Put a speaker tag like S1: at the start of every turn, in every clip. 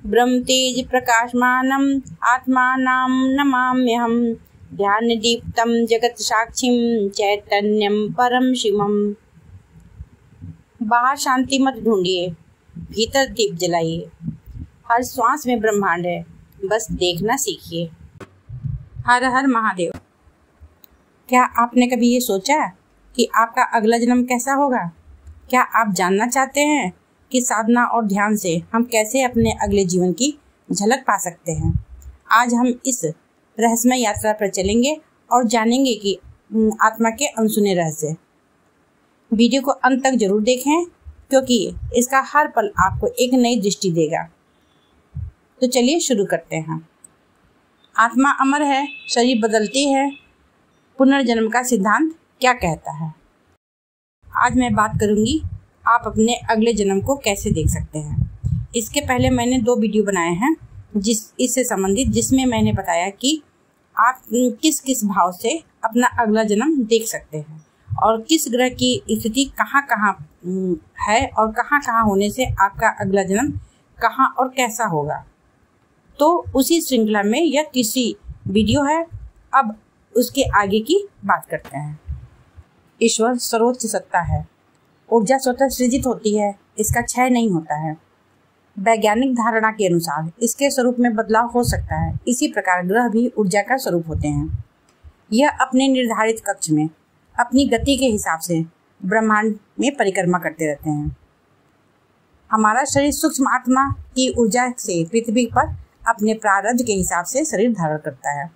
S1: ब्रह्म तेज प्रकाशमानम आत्मानां नमाम्यहम् ध्यान दीप्तम जगत साक्षिम चैतन्यम परम शिवम। बाहर शांति मत ढूंढिए, भीतर दीप जलाइए। हर श्वास में ब्रह्मांड है, बस देखना सीखिए। हर हर महादेव। क्या आपने कभी ये सोचा कि आपका अगला जन्म कैसा होगा? क्या आप जानना चाहते हैं कि साधना और ध्यान से हम कैसे अपने अगले जीवन की झलक पा सकते हैं? आज हम इस रहस्यमय यात्रा पर चलेंगे और जानेंगे कि आत्मा के अनसुने रहस्य। वीडियो को अंत तक जरूर देखें, क्योंकि इसका हर पल आपको एक नई दृष्टि देगा। तो चलिए शुरू करते हैं। आत्मा अमर है, शरीर बदलती है, पुनर्जन्म का सिद्धांत क्या कहता है? आज मैं बात करूंगी आप अपने अगले जन्म को कैसे देख सकते हैं। इसके पहले मैंने 2 वीडियो बनाए हैं इससे संबंधित, जिसमें मैंने बताया कि आप किस किस भाव से अपना अगला जन्म देख सकते हैं और किस ग्रह की स्थिति कहाँ कहाँ है और कहाँ कहाँ होने से आपका अगला जन्म कहाँ और कैसा होगा। तो उसी श्रृंखला में यह तीसरी वीडियो है। अब उसके आगे की बात करते हैं। ईश्वर सर्वोच्च सत्ता है। ऊर्जा स्वतः सृजित होती है, इसका क्षय नहीं होता है। वैज्ञानिक धारणा के अनुसार इसके स्वरूप में बदलाव हो सकता है। इसी प्रकार ग्रह भी ऊर्जा का स्वरूप होते हैं। यह अपने निर्धारित कक्ष में अपनी गति के हिसाब से ब्रह्मांड में परिक्रमा करते रहते हैं। हमारा शरीर सूक्ष्म आत्मा की ऊर्जा से पृथ्वी पर अपने प्रारब्ध के हिसाब से शरीर धारण करता है।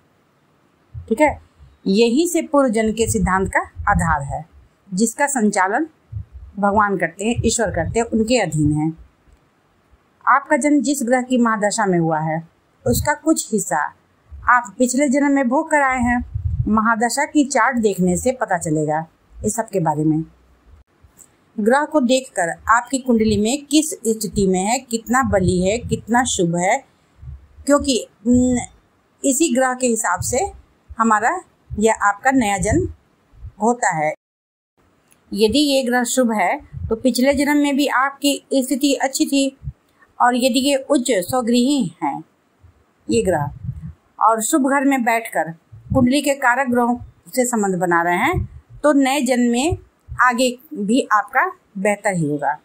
S1: ठीक है, यही से पूर्व जन्म के सिद्धांत का आधार है, जिसका संचालन भगवान करते हैं, ईश्वर करते हैं, उनके अधीन है। आपका जन्म जिस ग्रह की महादशा में हुआ है, उसका कुछ हिस्सा आप पिछले जन्म में भोग कर आए हैं। महादशा की चार्ट देखने से पता चलेगा इस सब के बारे में। ग्रह को देखकर आपकी कुंडली में किस स्थिति में है, कितना बली है, कितना शुभ है, क्योंकि इसी ग्रह के हिसाब से हमारा या आपका नया जन्म होता है। यदि ये ग्रह शुभ है तो पिछले जन्म में भी आपकी स्थिति अच्छी थी, और यदि ये उच्च स्वगृही हैं ये ग्रह और शुभ घर में बैठकर कुंडली के कारक ग्रहों से संबंध बना रहे हैं, तो नए जन्म में आगे भी आपका बेहतर ही होगा।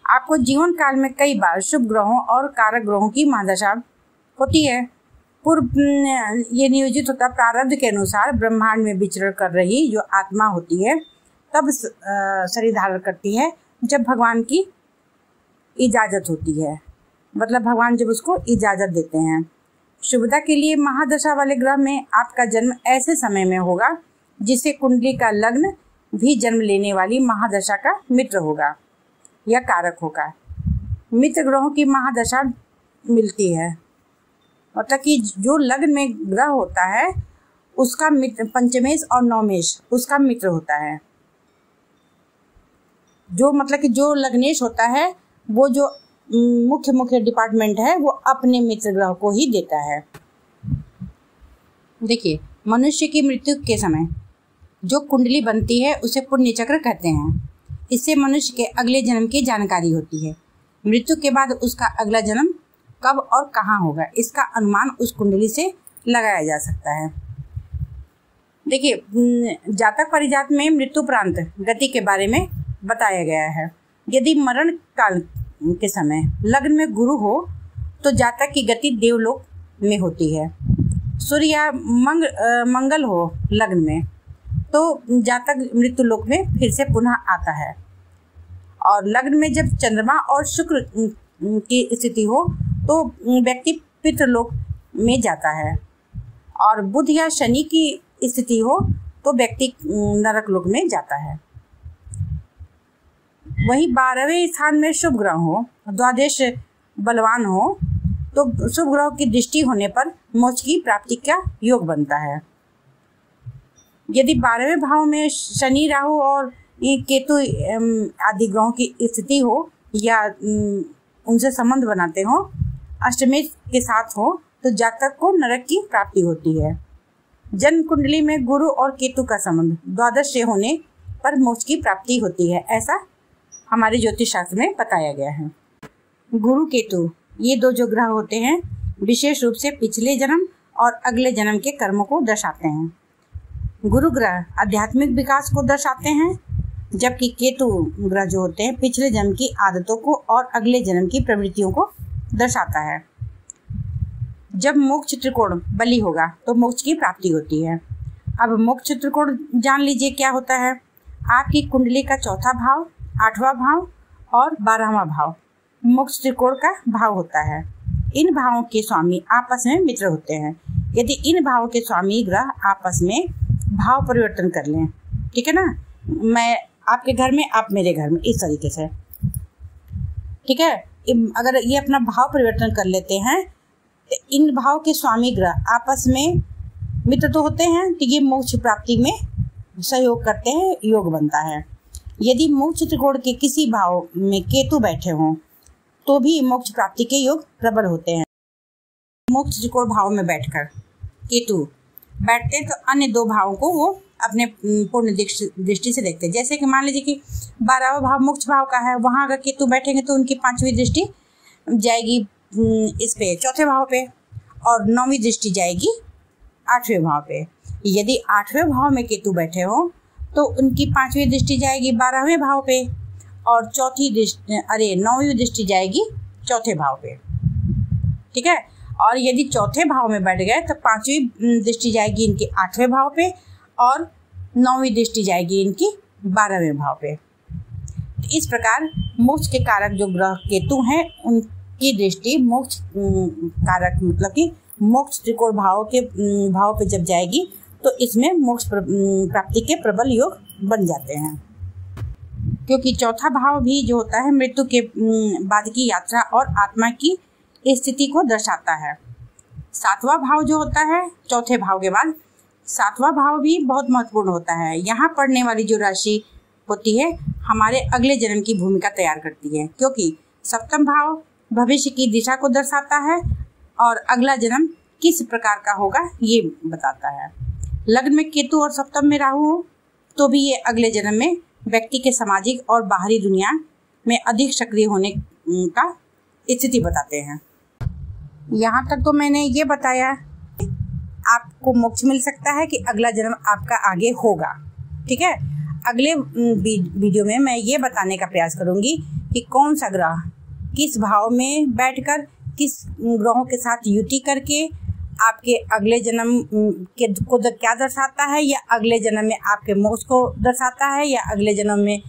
S1: आपको जीवन काल में कई बार शुभ ग्रहों और कारक ग्रहों की महादशा होती है। पूर्व ये नियोजित होता प्रारब्ध के अनुसार ब्रह्मांड में विचरण कर रही जो आत्मा होती है तब शरीर धारण करती है जब भगवान की इजाज़त होती है, मतलब भगवान जब उसको इजाज़त देते हैं। शुभता के लिए महादशा वाले ग्रह में आपका जन्म ऐसे समय में होगा जिससे कुंडली का लग्न भी जन्म लेने वाली महादशा का मित्र होगा या कारक होगा। मित्र ग्रहों की महादशा मिलती है, मतलब कि जो लग्न में ग्रह होता है उसका मित्र, पंचमेश और नवमेश उसका मित्र होता है। जो मतलब कि जो लग्नेश होता है वो जो मुख्य डिपार्टमेंट है वो अपने मित्र ग्रह को ही देता है। देखिए, मनुष्य की मृत्यु के समय जो कुंडली बनती है उसे पुण्य चक्र कहते हैं। इससे मनुष्य के अगले जन्म की जानकारी होती है। मृत्यु के बाद उसका अगला जन्म कब और कहाँ होगा, इसका अनुमान उस कुंडली से लगाया जा सकता है। देखिए, जातक परिजात में मृत्युपरांत गति के बारे में बताया गया है। यदि मरण काल के समय लग्न में गुरु हो तो जातक की गति देवलोक में होती है। सूर्य या मंगल हो लग्न में तो जातक मृत्यु लोक में फिर से पुनः आता है। और लग्न में जब चंद्रमा और शुक्र की स्थिति हो तो व्यक्ति पितृलोक में जाता है, और बुध या शनि की स्थिति हो तो व्यक्ति नरक लोक में जाता है। वहीं 12वें स्थान में शुभ ग्रह हो, द्वादश बलवान हो, तो शुभ ग्रह की दृष्टि होने पर मोक्ष की प्राप्ति का योग बनता है। यदि 12वें भाव में शनि, राहु और केतु आदि ग्रहों की स्थिति हो या उनसे संबंध बनाते हो, अष्टमी के साथ हो, तो जातक को नरक की प्राप्ति होती है। जन्म कुंडली में गुरु और केतु का संबंध द्वादश से होने पर मोक्ष की प्राप्ति होती है, ऐसा हमारे ज्योतिष शास्त्र में बताया गया है। गुरु केतु ये दो जो ग्रह होते हैं विशेष रूप से पिछले जन्म और अगले जन्म के कर्मों को दर्शाते हैं। गुरु ग्रह आध्यात्मिक विकास को दर्शाते हैं, जबकि केतु ग्रह जो होते हैं पिछले जन्म की आदतों को और अगले जन्म की प्रवृत्तियों को दर्शाता है। जब मोक्ष त्रिकोण बली होगा तो मोक्ष की प्राप्ति होती है। अब मोक्ष त्रिकोण जान लीजिए क्या होता है। आपकी कुंडली का चौथा भाव, 8वां भाव और 12वां भाव मोक्ष त्रिकोण का भाव होता है। इन भावों के स्वामी आपस में मित्र होते हैं। यदि इन भावों के स्वामी ग्रह आपस में भाव परिवर्तन कर लें, ठीक है ना, मैं आपके घर में, आप मेरे घर में, इस तरीके से, ठीक है, अगर ये अपना भाव परिवर्तन कर लेते हैं तो इन भाव के स्वामी ग्रह आपस में मित्र तो होते हैं, तो ये मोक्ष प्राप्ति में सहयोग करते हैं, योग बनता है। यदि मोक्ष त्रिकोण के किसी भाव में केतु बैठे हों तो भी मोक्ष प्राप्ति के योग प्रबल होते हैं। मोक्ष त्रिकोण भाव में बैठकर केतु बैठते हैं तो अन्य दो भावों को वो अपने पूर्ण दृष्टि से देखते हैं। जैसे कि मान लीजिए कि 12वां भाव मोक्ष भाव का है, वहाँ अगर केतु बैठेंगे तो उनकी 5वीं दृष्टि जाएगी इस पे, चौथे भाव पे, और 9वीं दृष्टि जाएगी 8वें भाव पे। यदि 8वें भाव में केतु बैठे हों तो उनकी 5वीं दृष्टि जाएगी 12वें भाव पे और 9वीं दृष्टि जाएगी चौथे भाव पे, ठीक है। और यदि चौथे भाव में बैठ गए तो 5वीं दृष्टि जाएगी इनकी 8वें भाव पे और 9वीं दृष्टि जाएगी इनकी 12वें भाव पे। इस प्रकार मोक्ष के कारक जो ग्रह केतु हैं उनकी दृष्टि मोक्ष कारक मतलब कि मोक्ष त्रिकोण भाव पे जब जाएगी तो इसमें मोक्ष प्राप्ति के प्रबल योग बन जाते हैं, क्योंकि चौथा भाव भी जो होता है मृत्यु के बाद की यात्रा और आत्मा की स्थिति को दर्शाता है। 7वां भाव जो होता है चौथे भाव के बाद, 7वां भाव भी बहुत महत्वपूर्ण होता है। यहाँ पढ़ने वाली जो राशि होती है हमारे अगले जन्म की भूमिका तैयार करती है, क्योंकि 7वां भाव भविष्य की दिशा को दर्शाता है और अगला जन्म किस प्रकार का होगा ये बताता है। लग्न में केतु और सप्तम में राहु हो तो भी ये अगले जन्म में व्यक्ति के सामाजिक और बाहरी दुनिया में अधिक सक्रिय होने का स्थिति बताते हैं। यहाँ तक तो मैंने ये बताया आपको मोक्ष मिल सकता है कि अगला जन्म आपका आगे होगा, ठीक है। अगले वीडियो में मैं ये बताने का प्रयास करूँगी कि कौन सा ग्रह किस भाव में बैठकर किस ग्रहों के साथ युति करके आपके अगले जन्म को क्या दर्शाता है, या अगले जन्म में आपके मोक्ष को दर्शाता है, या अगले जन्म में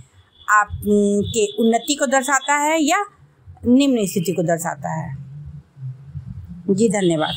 S1: आपके उन्नति को दर्शाता है, या निम्न स्थिति को दर्शाता है। जी धन्यवाद।